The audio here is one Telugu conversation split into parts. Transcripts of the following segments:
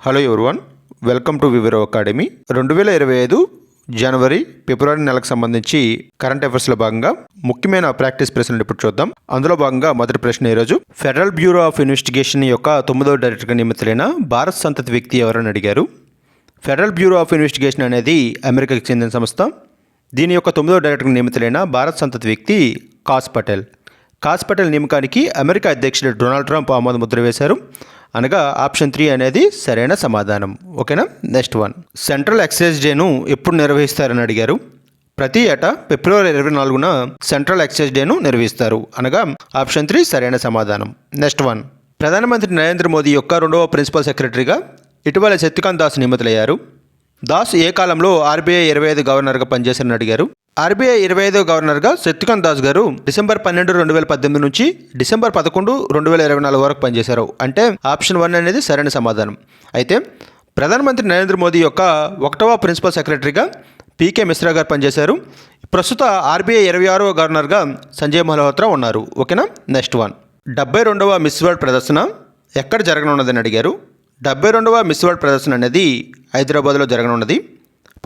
హలో ఎవరివన్, వెల్కమ్ టు వివరో అకాడమీ. 2025 జనవరి ఫిబ్రవరి నెలకు సంబంధించి కరెంట్ అఫైర్స్లో భాగంగా ముఖ్యమైన ప్రాక్టీస్ ప్రశ్నలు ఇప్పుడు చూద్దాం. అందులో భాగంగా మొదటి ప్రశ్న ఈరోజు, ఫెడరల్ బ్యూరో ఆఫ్ ఇన్వెస్టిగేషన్ యొక్క 9వ డైరెక్టర్గా నియమితులైన భారత్ సంతతి వ్యక్తి ఎవరని అడిగారు. ఫెడరల్ బ్యూరో ఆఫ్ ఇన్వెస్టిగేషన్ అనేది అమెరికాకి చెందిన సంస్థ. దీని యొక్క 9వ డైరెక్టర్గా నియమితులైన భారత్ సంతతి వ్యక్తి కాస్ పటేల్. కాస్ పటేల్ నియమకానికి అమెరికా అధ్యక్షుడు డొనాల్డ్ ట్రంప్ ఆమోద ముద్ర వేశారు. అనగా ఆప్షన్ 3 అనేది సరైన సమాధానం. ఓకేనా. నెక్స్ట్ వన్, సెంట్రల్ ఎక్సైజ్ డేను ఎప్పుడు నిర్వహిస్తారని అడిగారు. ప్రతి ఏటా ఫిబ్రవరి 24న సెంట్రల్ ఎక్సైజ్ డేను నిర్వహిస్తారు. అనగా ఆప్షన్ 3 సరైన సమాధానం. నెక్స్ట్ వన్, ప్రధానమంత్రి నరేంద్ర మోదీ యొక్క 2వ ప్రిన్సిపల్ సెక్రటరీగా ఇటీవల శక్తికాంత్ దాస్ నియమితులయ్యారు. దాస్ ఏ కాలంలో ఆర్బీఐ 25 గవర్నర్గా పనిచేశారని అడిగారు. ఆర్బీఐ 25వ గవర్నర్గా శక్తికాంత్ దాస్ గారు డిసెంబర్ 12, 2018 నుంచి డిసెంబర్ 11, 2024 వరకు పనిచేశారు. అంటే ఆప్షన్ 1 అనేది సరైన సమాధానం. అయితే ప్రధానమంత్రి నరేంద్ర మోదీ యొక్క 1వ ప్రిన్సిపల్ సెక్రటరీగా పీకే మిశ్రా గారు పనిచేశారు. ప్రస్తుత ఆర్బీఐ 26వ గవర్నర్గా సంజయ్ మల్హోత్రా ఉన్నారు. ఓకేనా. నెక్స్ట్ వన్, 72వ మిస్ వరల్డ్ ప్రదర్శన ఎక్కడ జరగనున్నదని అడిగారు. 72వ మిస్ వరల్డ్ ప్రదర్శన అనేది హైదరాబాద్లో జరగనున్నది.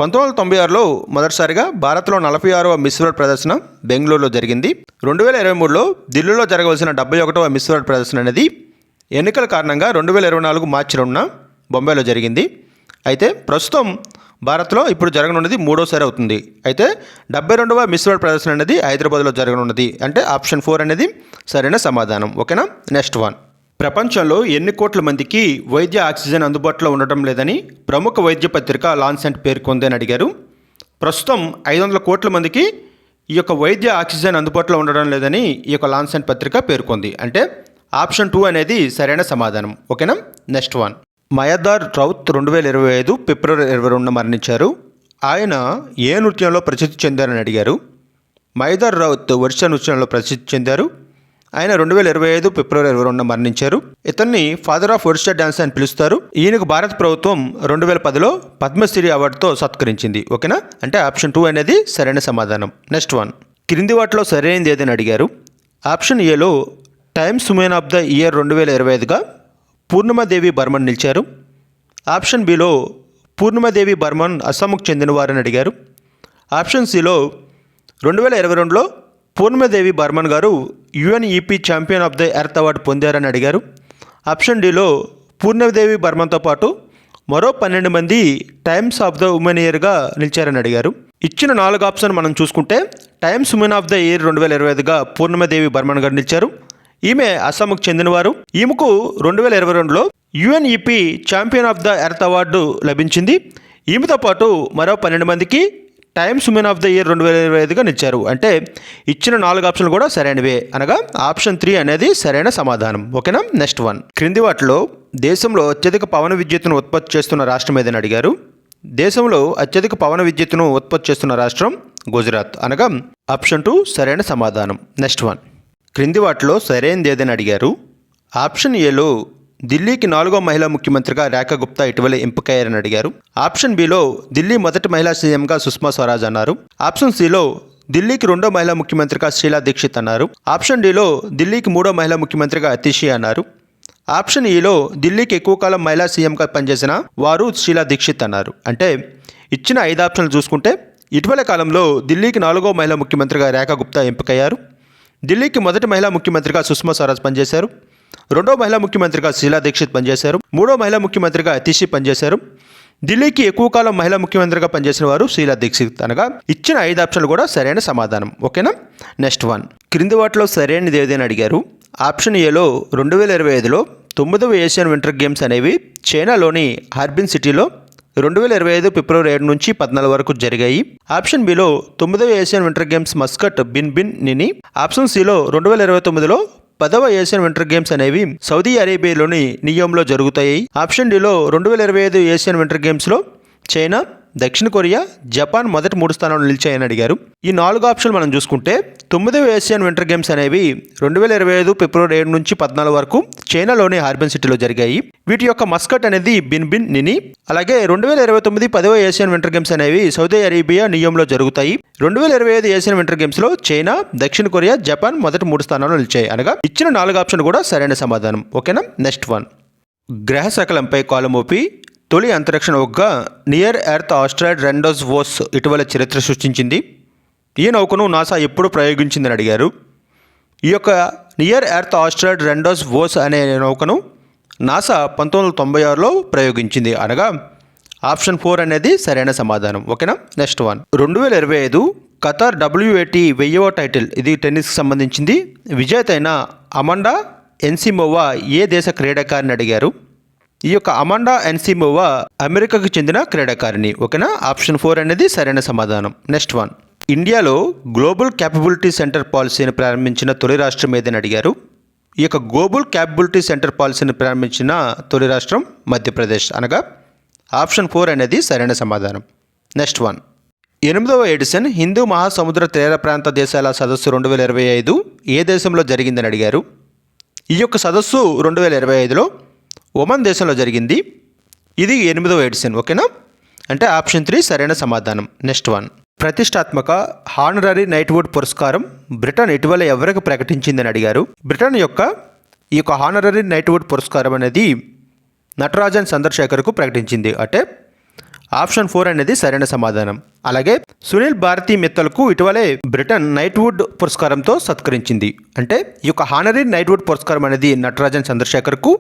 1996లో మొదటిసారిగా భారత్లో 46వ మిస్ వరల్డ్ ప్రదర్శన బెంగళూరులో జరిగింది. 2023లో ఢిల్లీలో జరగవలసిన 71వ మిస్ వరల్డ్ ప్రదర్శన అనేది ఎన్నికల కారణంగా 2024 మార్చి 2న బొంబాయిలో జరిగింది. అయితే ప్రస్తుతం భారత్లో ఇప్పుడు జరగనున్నది 3వసారి అవుతుంది. అయితే 72వ మిస్ వరల్డ్ ప్రదర్శన అనేది హైదరాబాద్లో జరగనున్నది. అంటే ఆప్షన్ 4 అనేది సరైన సమాధానం. ఓకేనా. నెక్స్ట్ వన్, ప్రపంచంలో ఎన్ని కోట్ల మందికి వైద్య ఆక్సిజన్ అందుబాటులో ఉండటం లేదని ప్రముఖ వైద్య పత్రిక లాన్సెట్ పేర్కొంది అని అడిగారు. ప్రస్తుతం 500 కోట్ల మందికి ఈ యొక్క వైద్య ఆక్సిజన్ అందుబాటులో ఉండడం లేదని ఈ యొక్క లాన్సెట్ పత్రిక పేర్కొంది. అంటే ఆప్షన్ 2 అనేది సరైన సమాధానం. ఓకేనా. నెక్స్ట్ వన్, మయదార్ రౌత్ 2025 ఫిబ్రవరి 22న మరణించారు. ఆయన ఏ నృత్యంలో ప్రసిద్ధి చెందారని అడిగారు. మయదార్ రౌత్ ఒరిస్సా నృత్యంలో ప్రసిద్ధి చెందారు. ఆయన 2025 ఫిబ్రవరి 22న మరణించారు. ఇతన్ని ఫాదర్ ఆఫ్ ఒరిస్సా డాన్స్ అని పిలుస్తారు. ఈయనకు భారత ప్రభుత్వం 2010లో పద్మశ్రీ అవార్డుతో సత్కరించింది. ఓకేనా. అంటే ఆప్షన్ 2 అనేది సరైన సమాధానం. నెక్స్ట్ వన్, క్రింది వాటిలో సరైనది ఏదని అడిగారు. ఆప్షన్ ఏలో Times women of the year 2025గా పూర్ణిమాదేవి బర్మన్ నిలిచారు. ఆప్షన్ బిలో పూర్ణిమాదేవి బర్మన్ అస్సాంకు చెందినవారని అడిగారు. ఆప్షన్ సిలో 2022లో పూర్ణిమాదేవి బర్మన్ గారు UNEP champion of the earth award పొందారని అడిగారు. ఆప్షన్ డిలో పూర్ణిమాదేవి బర్మన్తో పాటు మరో 12 మంది టైమ్స్ ఆఫ్ ద ఉమెన్ ఇయర్గా నిలిచారని అడిగారు. ఇచ్చిన 4 ఆప్షన్ మనం చూసుకుంటే Times women of the year 2025గా పూర్ణిమాదేవి బర్మన్ గారు నిలిచారు. ఈమె అస్సాంకు చెందినవారు. ఈమెకు 2022లో UNEP champion of the earth award లభించింది. ఈమెతో పాటు మరో 12 మందికి Times women of the year 2025గా నిలిచారు. అంటే ఇచ్చిన 4 ఆప్షన్లు కూడా సరైనవే. అనగా ఆప్షన్ 3 అనేది సరైన సమాధానం. ఓకేనా. నెక్స్ట్ వన్, క్రింది వాటిలో దేశంలో అత్యధిక పవన విద్యుత్తును ఉత్పత్తి చేస్తున్న రాష్ట్రం ఏదని అడిగారు. దేశంలో అత్యధిక పవన విద్యుత్తును ఉత్పత్తి చేస్తున్న రాష్ట్రం గుజరాత్. అనగా ఆప్షన్ 2 సరైన సమాధానం. నెక్స్ట్ వన్, క్రింది వాటిలో సరైనది ఏదని అడిగారు. ఆప్షన్ ఏలో ఢిల్లీకి 4వ మహిళా ముఖ్యమంత్రిగా రేఖా గుప్తా ఇటీవల ఎంపికయ్యారని అడిగారు. ఆప్షన్ బిలో ఢిల్లీ మొదటి మహిళా సీఎంగా సుష్మా స్వరాజ్ అన్నారు. ఆప్షన్ సిలో ఢిల్లీకి 2వ మహిళా ముఖ్యమంత్రిగా షీలా దీక్షిత్ అన్నారు. ఆప్షన్ డిలో ఢిల్లీకి 3వ మహిళా ముఖ్యమంత్రిగా అతిషి అన్నారు. ఆప్షన్ ఈలో ఢిల్లీకి ఎక్కువ కాలం మహిళా సీఎంగా పనిచేసిన వారు షీలా దీక్షిత్ అన్నారు. అంటే ఇచ్చిన 5 ఆప్షన్లు చూసుకుంటే ఇటీవల కాలంలో ఢిల్లీకి 4వ మహిళా ముఖ్యమంత్రిగా రేఖా గుప్తా ఎంపికయ్యారు. ఢిల్లీకి మొదటి మహిళా ముఖ్యమంత్రిగా సుష్మా స్వరాజ్ పనిచేశారు. 2వ మహిళా ముఖ్యమంత్రిగా షీలా దీక్షిత్ పనిచేశారు. 3వ మహిళా ముఖ్యమంత్రిగా అతిషి పనిచేశారు. ఢిల్లీకి ఎక్కువ కాలం మహిళా ముఖ్యమంత్రిగా పనిచేసిన వారు షీలా దీక్షిత్. అనగా ఇచ్చిన 5 ఆప్షన్లు కూడా సరైన సమాధానం. ఓకేనా. నెక్స్ట్ వన్, క్రింది వాటిలో సరైనది ఏదని అడిగారు. ఆప్షన్ ఏలో 2025లో 9వ ఏషియన్ వింటర్ గేమ్స్ అనేవి చైనాలోని హార్బిన్ సిటీలో 2025 ఫిబ్రవరి 7 నుంచి 14 వరకు జరిగాయి. ఆప్షన్ బిలో 9వ Asian winter games mascot Bin Nini. Option సిలో 2029లో 10వ ఏషియన్ వింటర్ గేమ్స్ అనేవి సౌదీ అరేబియాలోని నియోమ్లో జరుగుతాయి. ఆప్షన్ డిలో 2025 ఏషియన్ వింటర్ గేమ్స్లో చైనా, దక్షిణ కొరియా, జపాన్ మొదటి 3 స్థానాలు నిలిచాయని అడిగారు. ఈ 4 ఆప్షన్లు మనం చూసుకుంటే 9వ ఏషియన్ వింటర్ గేమ్స్ అనేవి 2025 ఫిబ్రవరి 7 నుంచి 14 వరకు చైనాలోని హార్బన్ సిటీలో జరిగాయి. వీటి యొక్క మస్కట్ అనేది బిన్ నిని. అలాగే 2029 10వ ఏషియన్ వింటర్ గేమ్స్ అనేవి సౌదీ అరేబియా నియోమ్లో జరుగుతాయి. 2025 ఏషియన్ వింటర్ గేమ్స్లో చైనా, దక్షిణ కొరియా, జపాన్ మొదటి 3 స్థానాలు నిలిచాయి. అనగా ఇచ్చిన 4 ఆప్షన్లు కూడా సరైన సమాధానం. ఓకేనా. నెక్స్ట్ వన్, గ్రహ శకలంపై కాలు మోపి తొలి అంతరిక్ష నౌకగా నియర్ ఎర్త్ ఆస్ట్రాయిడ్ రెండోస్ వోస్ ఇటీవల చరిత్ర సృష్టించింది. ఈ నౌకను నాసా ఎప్పుడు ప్రయోగించిందని అడిగారు. ఈ యొక్క నియర్ ఎర్త్ ఆస్ట్రాయిడ్ రెండోస్ వోస్ అనే నౌకను నాసా 1996లో ప్రయోగించింది, అనగా ఆప్షన్ 4 అనేది సరైన సమాధానం. ఓకేనా. నెక్స్ట్ వన్, 2025 ఖతార్ WAT 1000వ టైటిల్, ఇది టెన్నిస్కి సంబంధించింది. విజేత అయిన అమాండా ఎన్సిమోవా ఏ దేశ క్రీడాకారిని అడిగారు. ఈ యొక్క అమాండా ఎన్సిమోవా అమెరికాకు చెందిన క్రీడాకారిణి. ఓకేనా. ఆప్షన్ 4 అనేది సరైన సమాధానం. నెక్స్ట్ వన్, ఇండియాలో గ్లోబల్ క్యాపబిలిటీ సెంటర్ పాలసీని ప్రారంభించిన తొలి రాష్ట్రం ఏదని అడిగారు. ఈ యొక్క గ్లోబల్ క్యాపబిలిటీ సెంటర్ పాలసీని ప్రారంభించిన తొలి రాష్ట్రం మధ్యప్రదేశ్, అనగా ఆప్షన్ 4 అనేది సరైన సమాధానం. నెక్స్ట్ వన్, 8వ ఎడిషన్ హిందూ మహాసముద్ర తీర ప్రాంత దేశాల సదస్సు 2025 ఏ దేశంలో జరిగిందని అడిగారు. ఈ యొక్క సదస్సు 2025లో ఒమన్ దేశంలో జరిగింది. ఇది 8వ ఎడిషన్. ఓకేనా. అంటే ఆప్షన్ 3 సరైన సమాధానం. నెక్స్ట్ వన్, ప్రతిష్టాత్మక హానరరీ నైట్వుడ్ పురస్కారం బ్రిటన్ ఇటీవల ఎవరికి ప్రకటించిందని అడిగారు. బ్రిటన్ యొక్క ఈ యొక్క హానరరీ నైట్వుడ్ పురస్కారం అనేది నటరాజన్ చంద్రశేఖర్కు ప్రకటించింది. అంటే ఆప్షన్ 4 అనేది సరైన సమాధానం. అలాగే సునీల్ భారతి మిత్తల్కు ఇటీవలే బ్రిటన్ నైట్వుడ్ పురస్కారంతో సత్కరించింది. అంటే ఈ యొక్క హానరీ నైట్వుడ్ పురస్కారం అనేది నటరాజన్ చంద్రశేఖర్కు,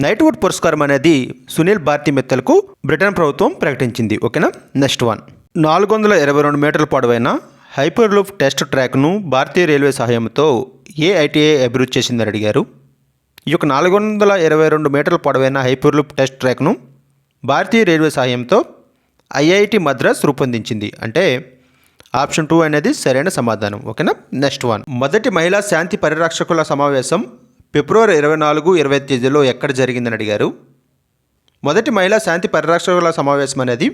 నైట్వుడ్ పురస్కారం అనేది సునీల్ భారతి మిత్తల్కు బ్రిటన్ ప్రభుత్వం ప్రకటించింది. ఓకేనా. నెక్స్ట్ వన్, 422 మీటర్ల పొడవైన హైపర్ లూప్ టెస్ట్ ట్రాక్ను భారతీయ రైల్వే సహాయంతో ఏ ఐటీఐ అభివృద్ధి చేసిందని అడిగారు. ఈ యొక్క 422 మీటర్ల పొడవైన హైపర్ లూప్ టెస్ట్ ట్రాక్ను భారతీయ రైల్వే సహాయంతో ఐఐటి మద్రాస్ రూపొందించింది. అంటే ఆప్షన్ 2 అనేది సరైన సమాధానం. ఓకేనా. నెక్స్ట్ వన్, మొదటి మహిళా శాంతి పరిరక్షకుల సమావేశం ఫిబ్రవరి 24-25 తేదీలో ఎక్కడ జరిగిందని అడిగారు. మొదటి మహిళా శాంతి పరిరక్షకుల సమావేశం అనేది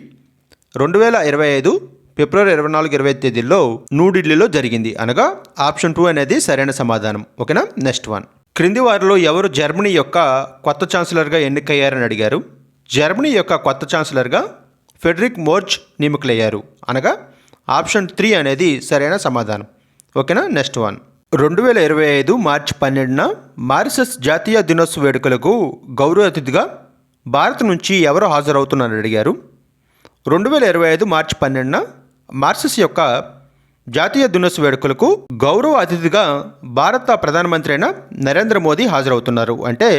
2025 ఫిబ్రవరి 24-25 తేదీల్లో న్యూఢిల్లీలో జరిగింది, అనగా ఆప్షన్ 2 అనేది సరైన సమాధానం. ఓకేనా. నెక్స్ట్ వన్, క్రింది వారిలో ఎవరు జర్మనీ యొక్క కొత్త ఛాన్సలర్గా ఎన్నికయ్యారని అడిగారు. జర్మనీ యొక్క కొత్త ఛాన్సలర్గా ఫెడరిక్ మోర్జ్ నియమితులయ్యారు, అనగా ఆప్షన్ 3 అనేది సరైన సమాధానం. ఓకేనా. నెక్స్ట్ వన్, 2025 మార్చి 12న మారిషస్ జాతీయ దినోత్సవ వేడుకలకు గౌరవ అతిథిగా భారత్ నుంచి ఎవరు హాజరవుతున్నారని అడిగారు. 2025 మార్చి 12న మారిషస్ యొక్క జాతీయ దినోత్సవ వేడుకలకు గౌరవ అతిథిగా భారత ప్రధానమంత్రి అయిన నరేంద్ర మోదీ హాజరవుతున్నారు. అంటే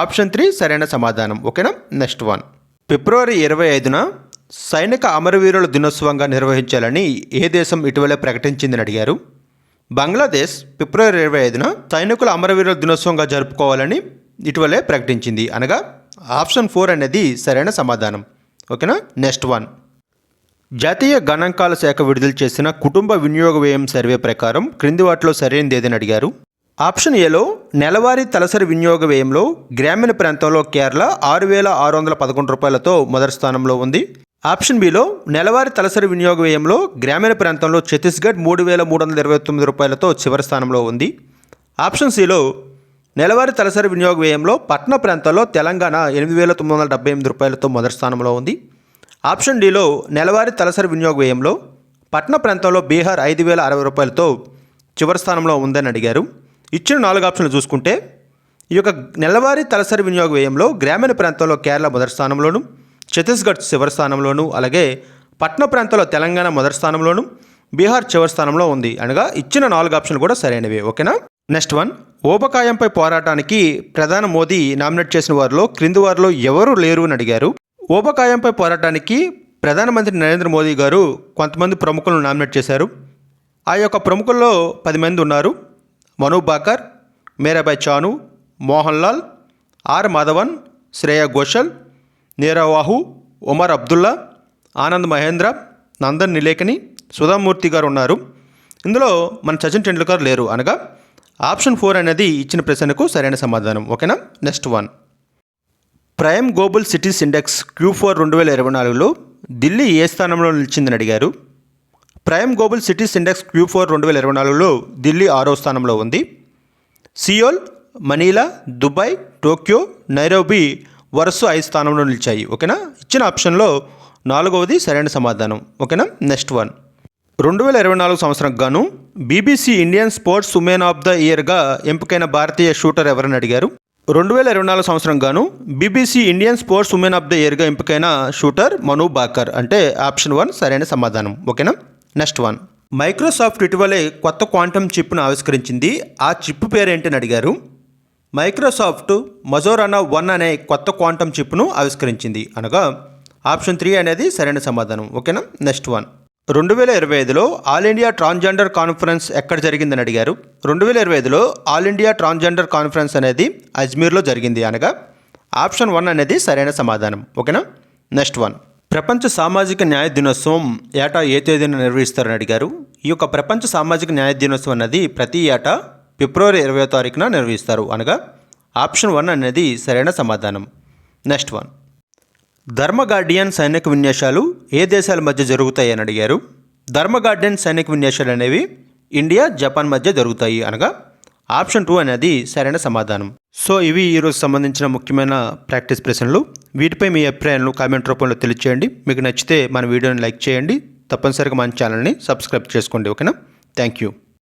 ఆప్షన్ 3 సరైన సమాధానం. ఓకేనా. నెక్స్ట్ వన్, ఫిబ్రవరి 25న సైనిక అమరవీరుల దినోత్సవంగా నిర్వహించాలని ఏ దేశం ఇటీవలే ప్రకటించిందని అడిగారు. బంగ్లాదేశ్ ఫిబ్రవరి 25న సైనికుల అమరవీరుల దినోత్సవంగా జరుపుకోవాలని ఇటీవలే ప్రకటించింది, అనగా ఆప్షన్ 4 అనేది సరైన సమాధానం. ఓకేనా. నెక్స్ట్ వన్, జాతీయ గణాంకాల శాఖ విడుదల చేసిన కుటుంబ వినియోగ వ్యయం సర్వే ప్రకారం క్రింది వాటిలో సరైనది ఏదని అడిగారు. ఆప్షన్ ఏలో నెలవారీ తలసరి వినియోగ వ్యయంలో గ్రామీణ ప్రాంతంలో కేరళ 6,611 రూపాయలతో మొదటి స్థానంలో ఉంది. ఆప్షన్ బిలో నెలవారీ తలసరి వినియోగ వ్యయంలో గ్రామీణ ప్రాంతంలో ఛత్తీస్గఢ్ 3,329 రూపాయలతో చివరి స్థానంలో ఉంది. ఆప్షన్ సిలో నెలవారీ తలసరి వినియోగ వ్యయంలో పట్టణ ప్రాంతాల్లో తెలంగాణ 8,978 రూపాయలతో మొదటి స్థానంలో ఉంది. ఆప్షన్ డిలో నెలవారీ తలసరి వినియోగ వ్యయంలో పట్టణ ప్రాంతంలో బీహార్ 5,060 రూపాయలతో చివరి స్థానంలో ఉందని అడిగారు. ఇచ్చిన 4 ఆప్షన్లు చూసుకుంటే ఈ యొక్క నెలవారీ తలసరి వినియోగ వ్యయంలో గ్రామీణ ప్రాంతంలో కేరళ మొదటి స్థానంలోను, ఛత్తీస్గఢ్ చివరి స్థానంలోను, అలాగే పట్టణ ప్రాంతంలో తెలంగాణ మొదటి స్థానంలోను, బీహార్ చివరి స్థానంలో ఉంది, అనగా ఇచ్చిన 4 ఆప్షన్లు కూడా సరైనవే. ఓకేనా. నెక్స్ట్ వన్, ఊబకాయంపై పోరాటానికి ప్రధాని మోదీ నామినేట్ చేసిన వారిలో క్రింది వారిలో ఎవరు లేరు అని అడిగారు. ఊబకాయంపై పోరాటానికి ప్రధానమంత్రి నరేంద్ర మోదీ గారు కొంతమంది ప్రముఖులను నామినేట్ చేశారు. ఆ యొక్క ప్రముఖుల్లో 10 మంది ఉన్నారు. మను బాకర్, మీరాబాయ్ చాను, మోహన్ లాల్, ఆర్ మాధవన్, శ్రేయా ఘోషల్, నీరవాహు, ఒమర్ అబ్దుల్లా, ఆనంద్ మహేంద్ర, నందన్ నిలేకని, సుధామూర్తి గారు ఉన్నారు. ఇందులో మన సచిన్ టెండూల్కర్ లేరు, అనగా ఆప్షన్ 4 అనేది ఇచ్చిన ప్రశ్నకు సరైన సమాధానం. ఓకేనా. Next one, prime global cities index Q4 2024లో ఢిల్లీ ఏ స్థానంలో నిలిచిందని అడిగారు. Prime global cities index Q4 2024లో ఢిల్లీ 6వ స్థానంలో ఉంది. Seoul, Manila, Dubai, Tokyo, Nairobi వరుస 5 స్థానంలో నిలిచాయి. ఓకేనా. ఇచ్చిన ఆప్షన్లో 4వది సరైన సమాధానం. ఓకేనా. నెక్స్ట్ వన్, 2024 సంవత్సరం గాను BBC Indian sports women of the year ఎంపికైన భారతీయ షూటర్ ఎవరని అడిగారు. 2024 సంవత్సరం గాను BBC Indian sports women of the year ఎంపికైన షూటర్ మను బాకర్ అంటే ఆప్షన్ 1 సరైన సమాధానం. ఓకేనా. Next one. మైక్రోసాఫ్ట్ ఇటీవలే కొత్త క్వాంటమ్ చిప్ను ఆవిష్కరించింది. ఆ చిప్ పేరేంటని అడిగారు. మైక్రోసాఫ్ట్ మజోరానా 1 అనే కొత్త క్వాంటమ్ చిప్ను ఆవిష్కరించింది అనగా ఆప్షన్ 3 అనేది సరైన సమాధానం. ఓకేనా. Next one. 2025లో ఆల్ ఇండియా ట్రాన్స్జెండర్ కాన్ఫరెన్స్ ఎక్కడ జరిగిందని అడిగారు. 2025లో ఆల్ ఇండియా ట్రాన్స్జెండర్ కాన్ఫరెన్స్ అనేది అజ్మీర్లో జరిగింది అనగా ఆప్షన్ 1 అనేది సరైన సమాధానం. ఓకేనా. Next one. ప్రపంచ సామాజిక న్యాయ దినోత్సవం ఏటా ఏ తేదీన నిర్వహిస్తారని అడిగారు. ఈ యొక్క ప్రపంచ సామాజిక న్యాయ దినోత్సవం అనేది ప్రతి ఏటా ఫిబ్రవరి 20వ తారీఖున నిర్వహిస్తారు అనగా ఆప్షన్ 1 అనేది సరైన సమాధానం. Next one. ధర్మ గార్డియన్ సైనిక విన్యాసాలు ఏ దేశాల మధ్య జరుగుతాయి అని అడిగారు. ధర్మ గార్డియన్ సైనిక విన్యాసాలు అనేవి ఇండియా జపాన్ మధ్య జరుగుతాయి అనగా ఆప్షన్ 2 అనేది సరైన సమాధానం. సో ఇవి ఈరోజు సంబంధించిన ముఖ్యమైన ప్రాక్టీస్ ప్రశ్నలు. వీటిపై మీ అభిప్రాయాలను కామెంట్ రూపంలో తెలియచేయండి. మీకు నచ్చితే మన వీడియోని లైక్ చేయండి. తప్పనిసరిగా మన ఛానల్ని సబ్స్క్రైబ్ చేసుకోండి. ఓకేనా. Thank you.